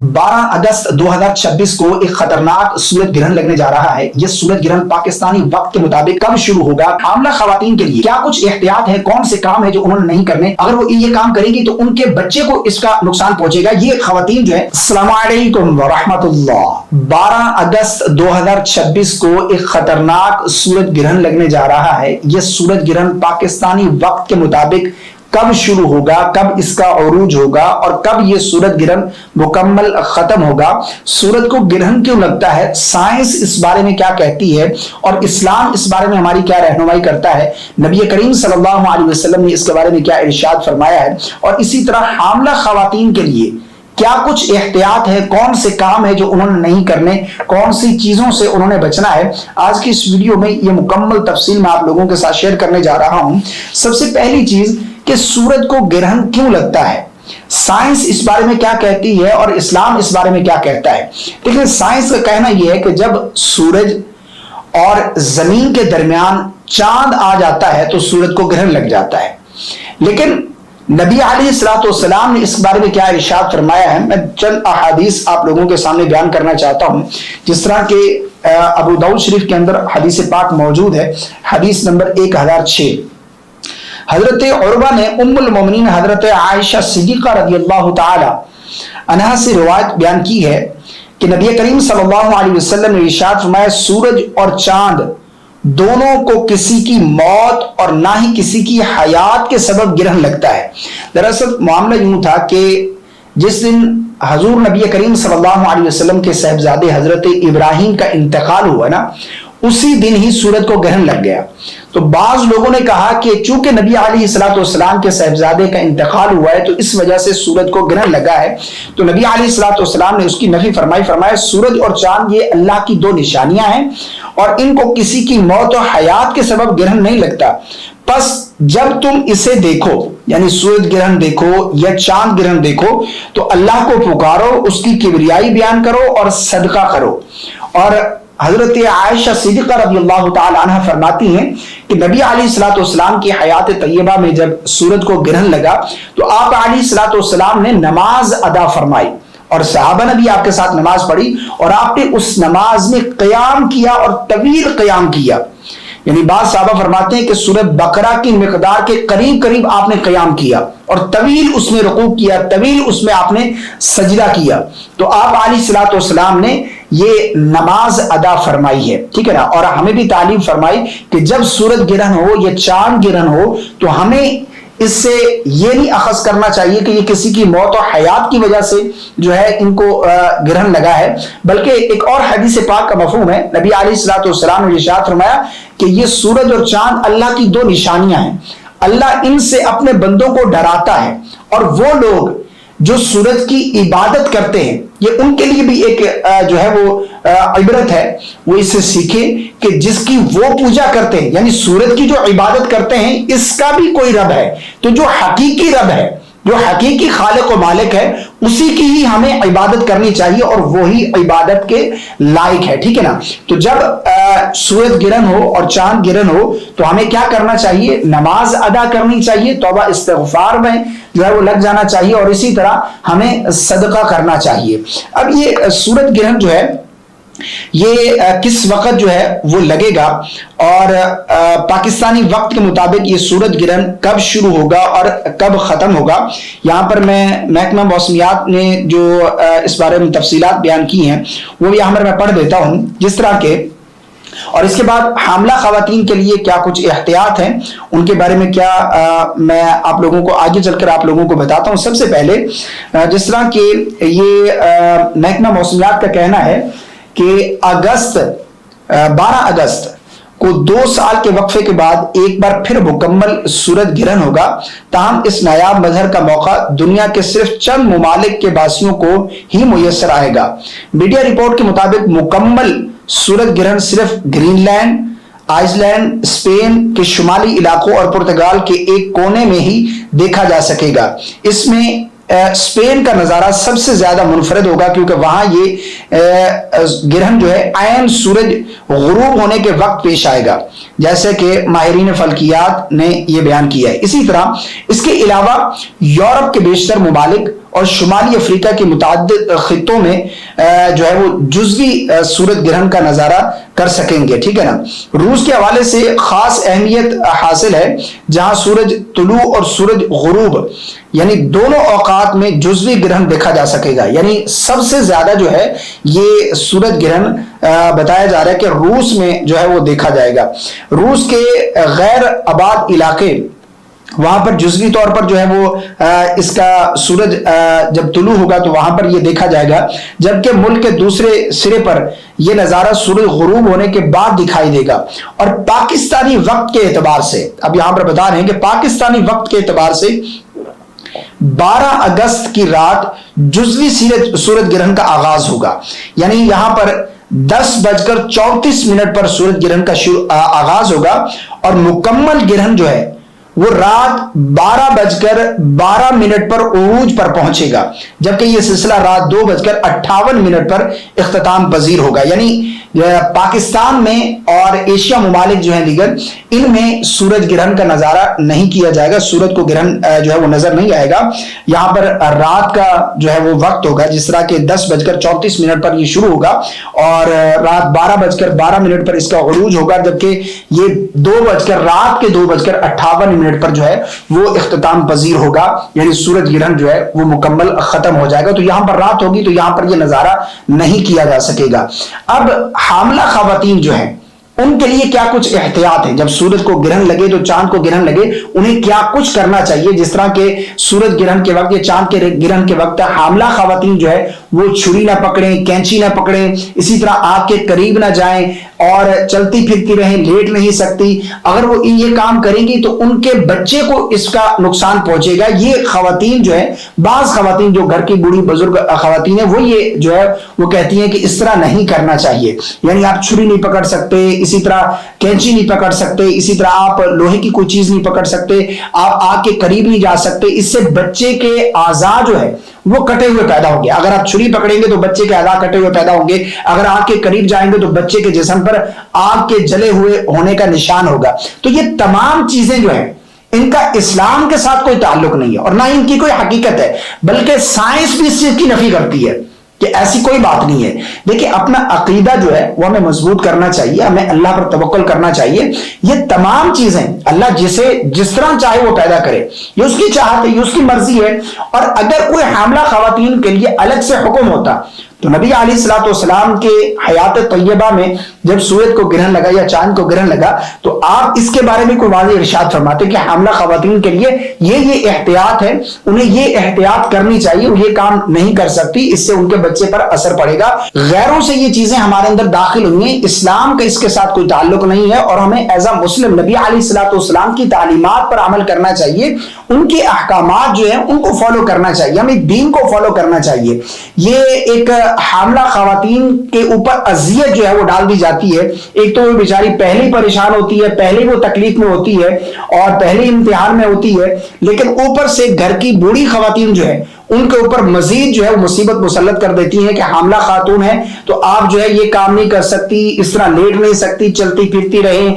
12 अगस्त 2026 को एक खतरनाक सूरज ग्रहण लगने जा रहा है। यह सूरज ग्रहण पाकिस्तानी वक्त के मुताबिक कब शुरू होगा, हामला खवातीन के लिए क्या कुछ एहतियात है, कौन से काम है जो उन्होंने नहीं करने, अगर वो ये काम करेंगी तो उनके बच्चे को इसका नुकसान पहुंचेगा। ये खवातीन जो है, अस्सलाम वालेकुम व रहमतुल्लाह। 12 अगस्त 2026 को एक खतरनाक सूरज ग्रहण लगने जा रहा है। यह सूरज ग्रहण पाकिस्तानी वक्त के मुताबिक कब शुरू होगा, कब इसका उरूज होगा और कब यह सूरज ग्रहण मुकम्मल खत्म होगा, सूरज को ग्रहण क्यों लगता है, साइंस इस बारे में क्या कहती है और इस्लाम इस बारे में हमारी क्या रहनुमाई करता है, नबी करीम सल्लल्लाहु अलैहि वसल्लम ने इसके बारे में क्या इरशाद फरमाया है, और इसी तरह हामला खवातीन के लिए क्या कुछ एहतियात है, कौन से काम है जो उन्होंने नहीं करने, कौन सी चीजों से उन्होंने बचना है। आज की इस वीडियो में ये मुकम्मल तफसील मैं आप लोगों के साथ शेयर करने जा रहा हूं। सबसे पहली चीज कि सूरज को ग्रहण क्यों लगता है, साइंस इस बारे में क्या कहती है और इस्लाम इस बारे में क्या कहता है। देखिए, साइंस का कहना यह है कि जब सूरज और जमीन के दरमियान चांद आ जाता है तो सूरज को ग्रहण लग जाता है। लेकिन नबी अलैहिस्सलाम ने इस बारे में क्या इरशाद फरमाया है, मैं चंद अहादीस आप लोगों के सामने बयान करना चाहता हूं। जिस तरह के अबू दाऊद शरीफ के अंदर हदीस पाक मौजूद है, हदीस नंबर 1006। हजरत उर्वा ने उम्मुल मोमिनीन हजरत आयशा सिद्दीक़ा रज़ियल्लाहु ताला अन्हा से रिवायत बयान की है कि नबी करीम सल्लल्लाहु अलैहि वसल्लम ने इरशाद फरमाया, सूरज और चांद दोनों को किसी की मौत और ना ही किसी की हयात के सबब ग्रहण लगता है। दरअसल मामला यूं था कि जिस दिन हजूर नबी करीम सल्लल्लाहु अलैहि वसल्लम के साहबजादे हजरत इब्राहिम का इंतकाल हुआ ना, उसी दिन ही सूरज को ग्रहण लग गया। तो बाज लोगों ने कहा कि चूंकि नबी अलैहिस्सलाम के साहबजादे का इंतकाल हुआ है तो इस वजह से सूरज को ग्रहण लगा है। तो नबी अलैहिस्सलाम ने उसकी नफी फरमाया सूरज और चांद ये अल्लाह की दो निशानियां हैं और इनको किसी की मौत और हयात के सबब ग्रहण नहीं लगता। बस जब तुम इसे देखो, यानी सूरज ग्रहण देखो या चांद ग्रहण देखो, तो अल्लाह को पुकारो, उसकी किबरियाई बयान करो और सदका करो। और हजरत आयशा सिद्दीक़ा रज़ियल्लाहु ताला अन्हा फरमाती हैं कि नबी अलैहिस्सलाम की हयात तैयबा में जब सूरज को ग्रहण लगा तो आप अलैहिस्सलाम ने नमाज अदा फरमाई और सहाबा ने भी आपके साथ नमाज पढ़ी और आपने उस नमाज में क़याम किया और तवील क़याम किया। यानी बाद सहाबा फरमाते हैं कि सूरह बकरा की मिकदार के करीब करीब आपने क़याम किया और तवील उसमें रुकू किया, तवील उसमें आपने सजदा किया। तो आप अलैहिस्सलाम ने ये नमाज अदा फरमाई है, ठीक है ना। और हमें भी तालीम फरमाई कि जब सूरज ग्रहण हो या चांद ग्रहण हो तो हमें इससे ये नहीं अखज़ करना चाहिए कि ये किसी की मौत और हयात की वजह से जो है इनको ग्रहण लगा है, बल्कि एक और हदीस पाक का मफहूम है। नबी अलैहिस्सलाम ने इरशाद फरमाया कि ये सूरज और चांद अल्लाह की दो निशानियां हैं, अल्लाह इनसे अपने बंदों को डराता है और वो लोग जो सूरज की इबादत करते हैं ये उनके लिए भी एक जो है वो इबरत है। वो इससे सीखे कि जिसकी वो पूजा करते हैं, यानी सूरज की जो इबादत करते हैं, इसका भी कोई रब है। तो जो हकीकी रब है, जो हकीकी खालिक व मालिक है, उसी की ही हमें इबादत करनी चाहिए और वही इबादत के लायक है, ठीक है ना। तो जब सूरज ग्रहण हो और चांद ग्रहण हो तो हमें क्या करना चाहिए, नमाज अदा करनी चाहिए, तौबा इस्तिग़फ़ार में जो है वो लग जाना चाहिए और इसी तरह हमें सदका करना चाहिए। अब ये सूरज ग्रहण जो है ये किस वक्त जो है वो लगेगा और पाकिस्तानी वक्त के मुताबिक ये सूरज ग्रहण कब शुरू होगा और कब खत्म होगा, यहाँ पर मैं महकमा मौसमियात ने जो इस बारे में तफसीलात बयान की हैं वो भी यहाँ पर मैं पढ़ देता हूँ जिस तरह के। और इसके बाद हामला खवातीन के लिए क्या कुछ एहतियात हैं उनके बारे में क्या मैं आप लोगों को आगे चलकर आप लोगों को बताता हूँ। सबसे पहले जिस तरह के ये महकमा मौसमियात का कहना है कि 12 अगस्त को 2 साल के वक्फे के बाद एक बार फिर मुकम्मल सूरज ग्रहण होगा। ताहम इस नायाब मजहर का मौका दुनिया के सिर्फ चंद ममालिक के वासियों को ही मुयस्सर आएगा। मीडिया रिपोर्ट के मुताबिक मुकम्मल सूरज ग्रहण सिर्फ ग्रीनलैंड, आइसलैंड, स्पेन के शुमाली इलाकों और पुर्तगाल के एक कोने में ही देखा जा सकेगा। इसमें स्पेन का नज़ारा सबसे ज्यादा मुनफरद होगा क्योंकि वहां ये ग्रहण जो है आयन सूरज गुरूब होने के वक्त पेश आएगा, जैसे कि माहिरीन फल्कियात ने यह बयान किया है। इसी तरह इसके अलावा यूरोप के बेशतर ममालिक اور شمالی افریقہ کے متعدد خطوں میں جو ہے وہ جزوی سورج گرہن کا نظارہ کر سکیں گے، ٹھیک ہے نا۔ روس کے حوالے سے خاص اہمیت حاصل ہے جہاں سورج طلوع اور سورج غروب یعنی دونوں اوقات میں جزوی گرہن دیکھا جا سکے گا، یعنی سب سے زیادہ جو ہے یہ سورج گرہن بتایا جا رہا ہے کہ روس میں جو ہے وہ دیکھا جائے گا۔ روس کے غیر آباد علاقے وہاں پر جزوی طور پر جو ہے وہ اس کا سورج جب طلوع ہوگا تو وہاں پر یہ دیکھا جائے گا، جبکہ ملک کے دوسرے سرے پر یہ نظارہ سورج غروب ہونے کے بعد دکھائی دے گا۔ اور پاکستانی وقت کے اعتبار سے اب یہاں پر بتا رہے ہیں کہ پاکستانی وقت کے اعتبار سے 12 اگست کی رات جزوی سورج گرہن کا آغاز ہوگا، یعنی یہاں پر 10:34 پر سورج گرہن کا آغاز ہوگا اور مکمل گرہن جو ہے وہ رات 12:12 پر عروج پر پہنچے گا، جبکہ یہ سلسلہ رات 2:58 پر اختتام پذیر ہوگا۔ یعنی پاکستان میں اور ایشیا ممالک جو ہیں دیگر ان میں سورج گرہن کا نظارہ نہیں کیا جائے گا، سورج کو گرہن جو ہے وہ نظر نہیں آئے گا۔ یہاں پر رات کا جو ہے وہ وقت ہوگا، جس طرح کہ 10:34 پر یہ شروع ہوگا اور رات 12:12 پر اس کا عروج ہوگا، جبکہ یہ رات کے 2:58 پر جو ہے وہ اختتام پذیر ہوگا، یعنی سورج گرہن جو ہے وہ مکمل ختم ہو جائے گا۔ تو یہاں پر رات ہوگی تو یہاں پر یہ نظارہ نہیں کیا جا سکے گا۔ اب حاملہ خواتین جو ہیں ان کے لیے کیا کچھ احتیاط ہے؟ جب سورج کو گرہن لگے تو چاند کو گرہن لگے انہیں کیا کچھ کرنا چاہیے؟ جس طرح کہ سورج گرہن کے وقت یا چاند کے گرہن کے وقت حاملہ خواتین جو ہے وہ چھری نہ پکڑیں، کینچی نہ پکڑیں، اسی طرح آگ کے قریب نہ جائیں اور چلتی پھرتی رہیں، لیٹ نہیں سکتی۔ اگر وہ یہ کام کریں گی تو ان کے بچے کو اس کا نقصان پہنچے گا۔ یہ خواتین جو ہے، بعض خواتین جو گھر کی بوڑھی بزرگ خواتین ہیں وہ یہ جو ہے وہ کہتی ہیں کہ اس طرح نہیں کرنا چاہیے، یعنی آپ چھری نہیں پکڑ سکتے، اسی طرح کینچی نہیں پکڑ سکتے، اسی طرح آپ لوہے کی کوئی چیز نہیں پکڑ سکتے، آپ آگ کے قریب نہیں جا سکتے۔ اس سے بچے کے اعضاء جو ہے وہ کٹے ہوئے پیدا ہوں گے۔ اگر آپ چھری پکڑیں گے تو بچے کے اعضاء کٹے ہوئے پیدا ہوں گے، اگر آگ کے قریب جائیں گے تو بچے کے جسم پر آگ کے جلے ہوئے ہونے کا نشان ہوگا۔ تو یہ تمام چیزیں جو ہیں ان کا اسلام کے ساتھ کوئی تعلق نہیں ہے اور نہ ان کی کوئی حقیقت ہے، بلکہ سائنس بھی اس چیز کی نفی کرتی ہے کہ ایسی کوئی بات نہیں ہے۔ دیکھیں اپنا عقیدہ جو ہے وہ ہمیں مضبوط کرنا چاہیے، ہمیں اللہ پر توکل کرنا چاہیے۔ یہ تمام چیزیں اللہ جسے جس طرح چاہے وہ پیدا کرے، یہ اس کی چاہت ہے، یہ اس کی مرضی ہے۔ اور اگر کوئی حاملہ خواتین کے لیے الگ سے حکم ہوتا تو نبی علیہ الصلوۃ والسلام کے حیات طیبہ میں جب سورج کو گرہن لگا یا چاند کو گرہن لگا تو آپ اس کے بارے میں کوئی واضح ارشاد فرماتے کہ حاملہ خواتین کے لیے یہ احتیاط ہے، انہیں یہ احتیاط کرنی چاہیے، وہ یہ کام نہیں کر سکتی، اس سے ان کے بچے پر اثر پڑے گا۔ غیروں سے یہ چیزیں ہمارے اندر داخل ہوئی ہیں، اسلام کا اس کے ساتھ کوئی تعلق نہیں ہے اور ہمیں ایز اے مسلم نبی علیہ الصلوۃ والسلام کی تعلیمات پر عمل کرنا چاہیے، ان کے احکامات جو ہیں ان کو فالو کرنا چاہیے، ہمیں دین کو فالو کرنا چاہیے۔ یہ ایک حاملہ خواتین کے اوپر اذیت جو ہے وہ ڈال دی جاتی ہے، ایک تو وہ بیچاری پہلے پریشان ہوتی ہے، پہلے وہ تکلیف میں ہوتی ہے اور پہلے امتحان میں ہوتی ہے، لیکن اوپر سے گھر کی بوڑھی خواتین جو ہے ان کے اوپر مزید جو ہے مصیبت مسلط کر دیتی ہیں کہ حاملہ خاتون ہے تو آپ جو ہے یہ کام نہیں کر سکتی، اس طرح لیٹ نہیں سکتی، چلتی پھرتی رہیں۔